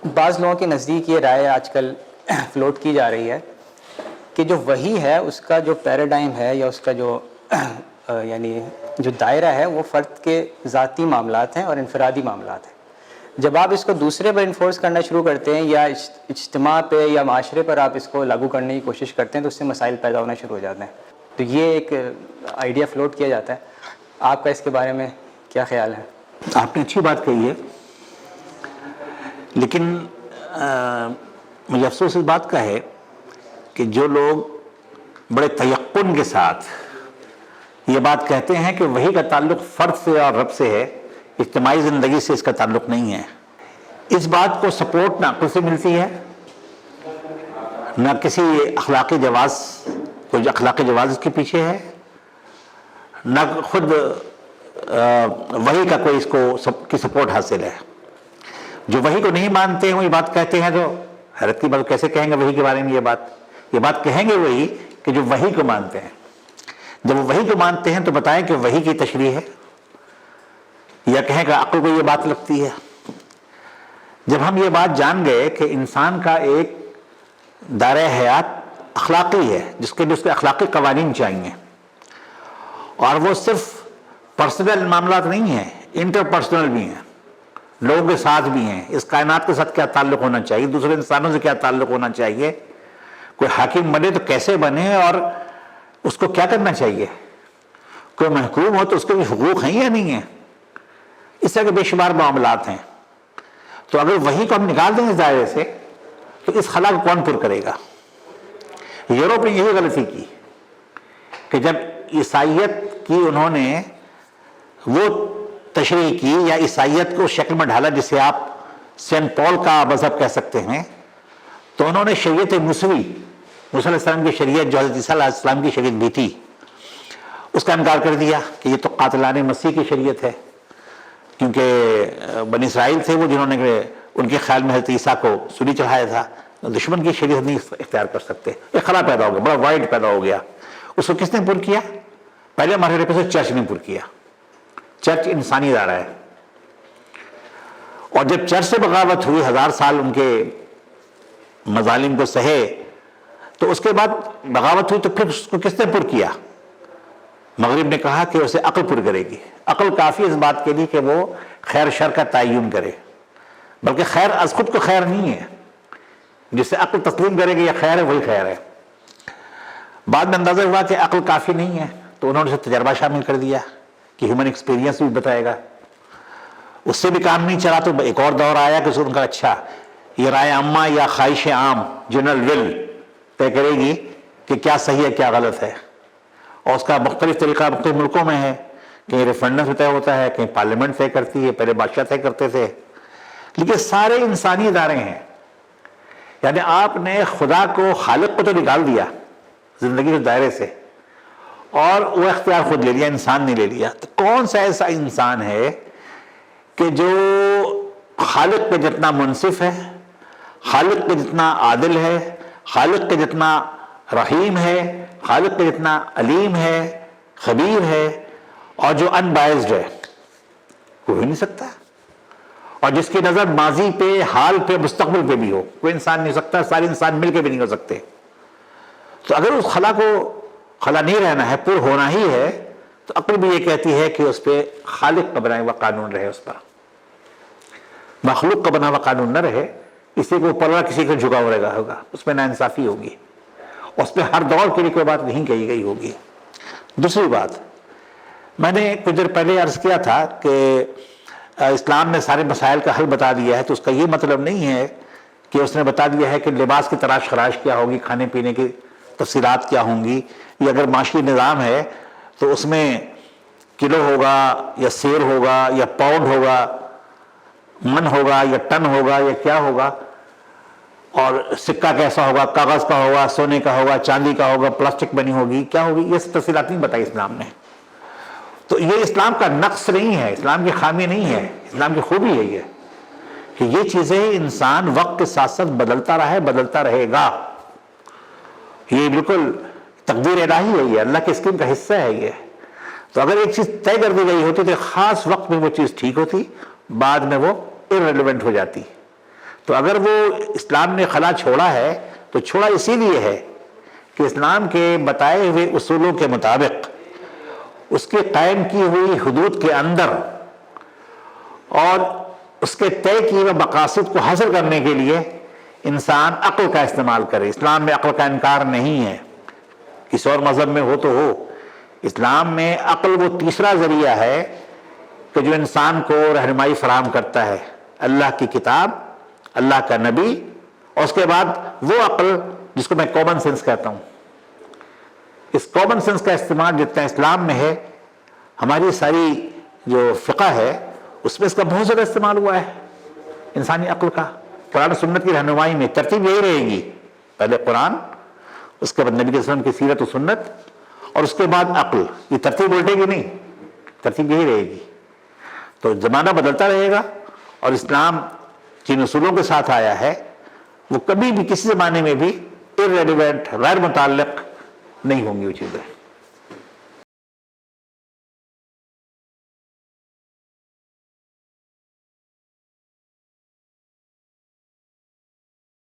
بعض لوگوں کے نزدیک یہ رائے آج کل فلوٹ کی جا رہی ہے کہ جو وحی ہے اس کا جو پیراڈائم ہے یا اس کا جو یعنی جو دائرہ ہے وہ فرد کے ذاتی معاملات ہیں اور انفرادی معاملات ہیں. جب آپ اس کو دوسرے پر انفورس کرنا شروع کرتے ہیں یا اجتماع پہ یا معاشرے پر آپ اس کو لاگو کرنے کی کوشش کرتے ہیں تو اس سے مسائل پیدا ہونا شروع ہو جاتے ہیں. تو یہ ایک آئیڈیا فلوٹ کیا جاتا ہے. آپ کا اس کے بارے میں کیا خیال ہے؟ آپ نے اچھی بات کہی ہے، لیکن مجھے افسوس اس بات کا ہے کہ جو لوگ بڑے تیقن کے ساتھ یہ بات کہتے ہیں کہ وحی کا تعلق فرد سے اور رب سے ہے، اجتماعی زندگی سے اس کا تعلق نہیں ہے، اس بات کو سپورٹ نہ عقل سے ملتی ہے، نہ کسی اخلاقی جواز، کوئی اخلاقی جواز اس کے پیچھے ہے، نہ خود وحی کا کوئی اس کو کی سپورٹ حاصل ہے. جو وحی کو نہیں مانتے ہیں وہ یہ بات کہتے ہیں، تو حیرت کی بات، کیسے کہیں گے وحی کے بارے میں یہ بات کہیں گے وہی کہ جو وحی کو مانتے ہیں. جب وہ وحی کو مانتے ہیں تو بتائیں کہ وحی کی تشریح ہے، یا کہیں کہ عقل کو یہ بات لگتی ہے. جب ہم یہ بات جان گئے کہ انسان کا ایک دائرہ حیات اخلاقی ہے جس کے لیے اس کے اخلاقی قوانین چاہیے، اور وہ صرف پرسنل معاملات نہیں ہیں، انٹر پرسنل بھی ہیں، لوگوں کے ساتھ بھی ہیں، اس کائنات کے ساتھ کیا تعلق ہونا چاہیے، دوسرے انسانوں سے کیا تعلق ہونا چاہیے، کوئی حاکم بنے تو کیسے بنے اور اس کو کیا کرنا چاہیے، کوئی محکوم ہو تو اس کے بھی حقوق ہیں یا نہیں ہیں، اس طرح کے بے شمار معاملات ہیں. تو اگر وحی کو ہم نکال دیں اس دائرے سے تو اس خلا کو کون پر کرے گا؟ یورپ نے یہی غلطی کی کہ جب عیسائیت کی انہوں نے وہ تشریح کی یا عیسائیت کو شکل میں ڈھالا جسے آپ سینٹ پال کا مذہب کہہ سکتے ہیں، تو انہوں نے شریعت موسوی، موسیٰ علیہ السلام کی شریعت جو حضرت عیسیٰ علیہ السلام کی شریعت بھی تھی، اس کا انکار کر دیا کہ یہ تو قاتلان مسیح کی شریعت ہے، کیونکہ بنی اسرائیل تھے وہ جنہوں نے ان کے خیال میں حضرت عیسیٰ کو سولی چڑھایا تھا، دشمن کی شریعت نہیں اختیار کر سکتے. ایک خلا پیدا ہو گیا، بڑا وائڈ پیدا ہو گیا. اس کو کس نے پر کیا؟ پہلے مرحلے پہ سے چرچ نے پر کیا. چرچ انسانی ادارہ ہے، اور جب چرچ سے بغاوت ہوئی، 1000 سال ان کے مظالم کو سہے، تو اس کے بعد بغاوت ہوئی تو پھر اس کو کس نے پر کیا؟ مغرب نے کہا کہ اسے عقل پر کرے گی. عقل کافی اس بات کے لیے کہ وہ خیر شر کا تعین کرے، بلکہ خیر از خود کو خیر نہیں ہے، جسے عقل تسلیم کرے گی یہ خیر ہے وہی خیر ہے. بعد میں اندازہ ہوا کہ عقل کافی نہیں ہے تو انہوں نے اسے تجربہ شامل کر دیا کہ ہیومن ایکسپیرینس بھی بتائے گا. اس سے بھی کام نہیں چلا تو ایک اور دور آیا کہ ان کا اچھا یہ رائے عامہ یا خواہش عام، جنرل ول طے کرے گی کہ کیا صحیح ہے کیا غلط ہے، اور اس کا مختلف طریقہ مختلف ملکوں میں ہے. کہیں ریفرنڈم سے طے ہوتا ہے، کہیں پارلیمنٹ طے کرتی ہے، پہلے بادشاہ طے کرتے تھے. لیکن سارے انسانی ادارے ہیں، یعنی آپ نے خدا کو، خالق کو تو نکال دیا زندگی کے دائرے سے، اور وہ اختیار خود لے لیا، انسان نے لے لیا. تو کون سا ایسا انسان ہے کہ جو خالق کے جتنا منصف ہے، خالق کے جتنا عادل ہے، خالق کے جتنا رحیم ہے، خالق کے جتنا علیم ہے، خبیر ہے، اور جو ان بائزڈ ہے؟ کوئی ہو نہیں سکتا. اور جس کی نظر ماضی پہ، حال پہ، مستقبل پہ بھی ہو، کوئی انسان نہیں ہو سکتا. سارے انسان مل کے بھی نہیں ہو سکتے. تو اگر اس خلا کو خلا نہیں رہنا ہے، پر ہونا ہی ہے، تو عقل بھی یہ کہتی ہے کہ اس پہ خالق کا بنایا ہوا قانون رہے، اس پر مخلوق کا بنا ہوا قانون نہ رہے. کسی کو اوپر کسی کو جھکا رہے گا ہوگا، اس میں ناانصافی ہوگی، اس پہ ہر دور کے لیے کوئی بات نہیں کہی گئی ہوگی. دوسری بات، میں نے کچھ دیر پہلے عرض کیا تھا کہ اسلام نے سارے مسائل کا حل بتا دیا ہے، تو اس کا یہ مطلب نہیں ہے کہ اس نے بتا دیا ہے کہ لباس کی تراش خراش کیا ہوگی، کھانے پینے کی تفصیلات کیا ہوں گی، یا اگر معاشی نظام ہے تو اس میں کلو ہوگا یا سیر ہوگا یا پاؤنڈ ہوگا، من ہوگا یا ٹن ہوگا یا کیا ہوگا، اور سکہ کیسا ہوگا، کاغذ کا ہوگا، سونے کا ہوگا، چاندی کا ہوگا، پلاسٹک بنی ہوگی، کیا ہوگی، یہ تفصیلات نہیں بتائی اسلام نے. تو یہ اسلام کا نقص نہیں ہے، اسلام کی خامی نہیں ہے، اسلام کی خوبی ہے یہ کہ یہ چیزیں انسان وقت کے ساتھ ساتھ بدلتا رہا ہے، بدلتا رہے گا. یہ بالکل تقدیر الہی ہے، یہ اللہ کی اسکیم کا حصہ ہے یہ. تو اگر ایک چیز طے کر دی گئی ہوتی تو خاص وقت میں وہ چیز ٹھیک ہوتی، بعد میں وہ irrelevant ہو جاتی. تو اگر وہ اسلام نے خلا چھوڑا ہے تو چھوڑا اسی لیے ہے کہ اسلام کے بتائے ہوئے اصولوں کے مطابق اس کے قائم کی ہوئی حدود کے اندر اور اس کے طے کیے ہوئے مقاصد کو حاصل کرنے کے لیے انسان عقل کا استعمال کرے۔ اسلام میں عقل کا انکار نہیں ہے، کسی اور مذہب میں ہو تو ہو، اسلام میں عقل وہ تیسرا ذریعہ ہے کہ جو انسان کو رہنمائی فراہم کرتا ہے، اللہ کی کتاب، اللہ کا نبی، اور اس کے بعد وہ عقل جس کو میں کامن سینس کہتا ہوں۔ اس کامن سینس کا استعمال جتنا اسلام میں ہے، ہماری ساری جو فقہ ہے اس میں اس کا بہت زیادہ استعمال ہوا ہے انسانی عقل کا۔ قرآن و سنت کی رہنمائی میں ترتیب یہی رہے گی، پہلے قرآن، اس کے بعد نبی صلی اللہ علیہ وسلم کی سیرت و سنت، اور اس کے بعد عقل۔ یہ ترتیب الٹے گی نہیں، ترتیب یہی رہے گی۔ تو زمانہ بدلتا رہے گا اور اسلام جن اصولوں کے ساتھ آیا ہے وہ کبھی بھی کسی زمانے میں بھی irrelevant، غیر متعلق نہیں ہوں گی وہ چیزیں۔